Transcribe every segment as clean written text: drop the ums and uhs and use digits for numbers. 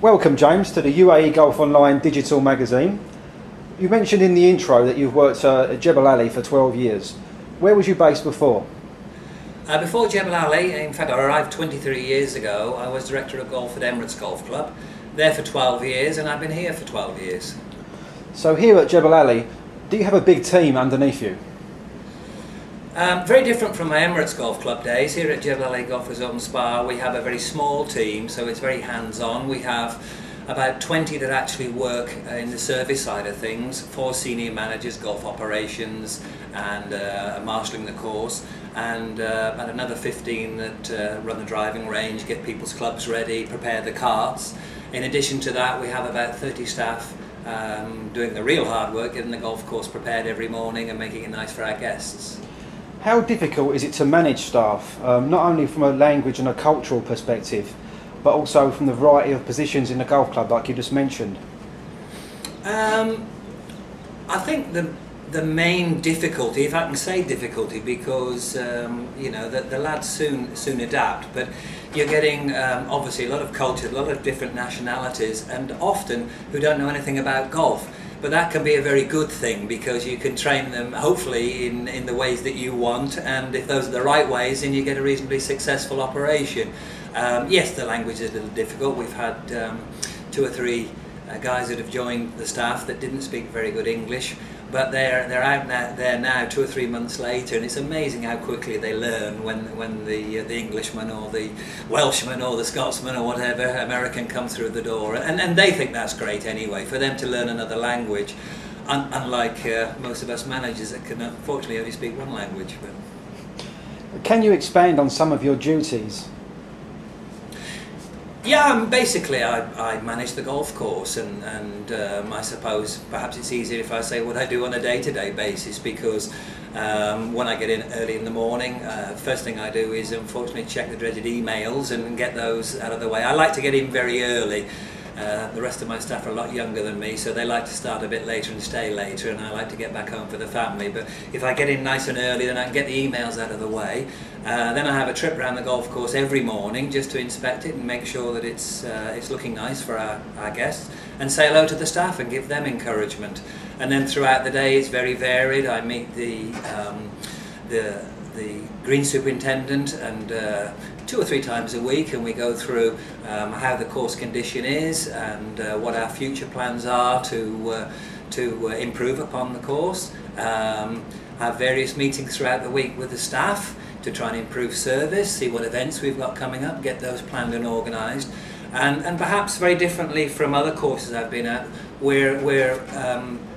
Welcome, James, to the UAE Golf Online digital magazine. You mentioned in the intro that you've worked at Jebel for 12 years. Where was you based before? Before Jebel, in fact I arrived 23 years ago, I was Director of Golf at Emirates Golf Club, there for 12 years, and I've been here for 12 years. So here at Jebel, do you have a big team underneath you? Very different from my Emirates Golf Club days. Here at Jebel Golf Resort and Spa we have a very small team, so it's very hands-on. We have about 20 that actually work in the service side of things, 4 senior managers, golf operations and marshalling the course, and about another 15 that run the driving range, get people's clubs ready, prepare the carts. In addition to that, we have about 30 staff doing the real hard work, getting the golf course prepared every morning and making it nice for our guests. How difficult is it to manage staff, not only from a language and a cultural perspective, but also from the variety of positions in the golf club, like you just mentioned? I think the main difficulty, if I can say difficulty, because you know the lads soon adapt, but you're getting obviously a lot of culture, a lot of different nationalities, and often who don't know anything about golf. But that can be a very good thing, because you can train them hopefully in the ways that you want, and if those are the right ways, then you get a reasonably successful operation. Yes, the language is a little difficult. We've had 2 or 3 guys that have joined the staff that didn't speak very good English, but they're out there now 2 or 3 months later, and it's amazing how quickly they learn when the Englishman or the Welshman or the Scotsman or whatever American comes through the door, and they think that's great anyway, for them to learn another language, unlike most of us managers that can unfortunately only speak one language. But can you expand on some of your duties? Yeah, basically I manage the golf course, and I suppose perhaps it's easier if I say what I do on a day-to-day basis, because when I get in early in the morning, first thing I do is unfortunately check the dreaded emails and get those out of the way. I like to get in very early. The rest of my staff are a lot younger than me, so they like to start a bit later and stay later, and I like to get back home for the family. But if I get in nice and early, then I can get the emails out of the way. Then I have a trip around the golf course every morning just to inspect it and make sure that it's looking nice for our guests, and say hello to the staff and give them encouragement. And then throughout the day it's very varied. I meet the green superintendent and 2 or 3 times a week, and we go through how the course condition is and what our future plans are to improve upon the course. Have various meetings throughout the week with the staff to try and improve service, see what events we've got coming up, get those planned and organised. And perhaps very differently from other courses I've been at, we're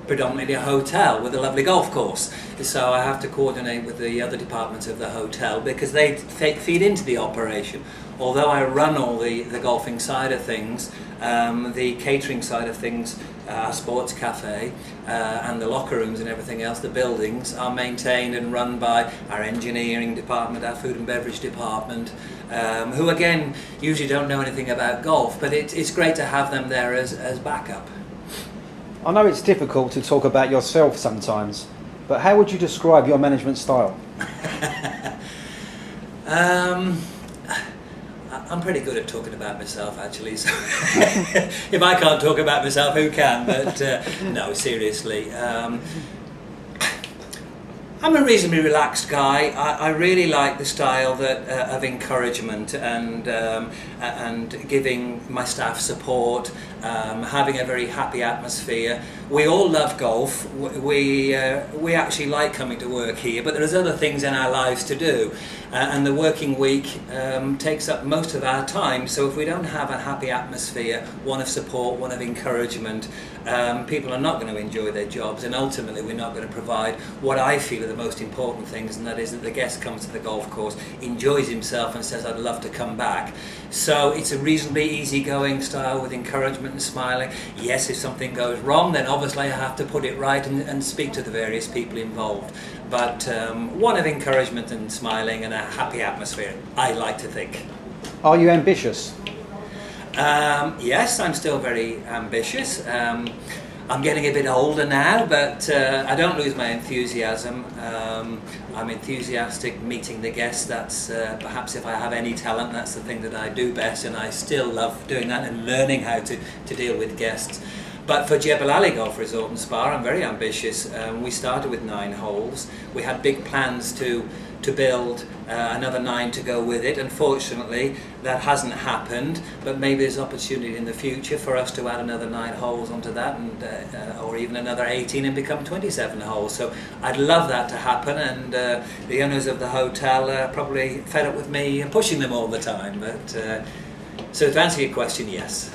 predominantly a hotel with a lovely golf course, so I have to coordinate with the other departments of the hotel, because they feed into the operation. Although I run all the golfing side of things, the catering side of things, our sports cafe and the locker rooms and everything else, the buildings are maintained and run by our engineering department, our food and beverage department, who again usually don't know anything about golf, but it's great to have them there as backup. I know it's difficult to talk about yourself sometimes, but how would you describe your management style? I'm pretty good at talking about myself, actually, so if I can't talk about myself, who can? But no, seriously, I'm a reasonably relaxed guy. I really like the style of encouragement and giving my staff support, having a very happy atmosphere. We all love golf. We actually like coming to work here, but there's other things in our lives to do, and the working week takes up most of our time. So if we don't have a happy atmosphere, one of support, one of encouragement, people are not going to enjoy their jobs, and ultimately we're not going to provide what I feel are the most important things, and that is that the guest comes to the golf course, enjoys himself and says, I'd love to come back. So it's a reasonably easygoing style with encouragement and smiling. Yes, if something goes wrong, then obviously I have to put it right and speak to the various people involved. But one of encouragement and smiling and a happy atmosphere, I like to think. Are you ambitious? Yes, I'm still very ambitious. I'm getting a bit older now, but I don't lose my enthusiasm. I'm enthusiastic meeting the guests. That's perhaps, if I have any talent, that's the thing that I do best, and I still love doing that and learning how to deal with guests. But for Jebel Ali Golf Resort and Spa, I'm very ambitious. We started with 9 holes. We had big plans to build another 9 to go with it. Unfortunately, that hasn't happened, but maybe there's opportunity in the future for us to add another 9 holes onto that, and or even another 18 and become 27 holes. So I'd love that to happen, and the owners of the hotel are probably fed up with me pushing them all the time. But so to answer your question, yes.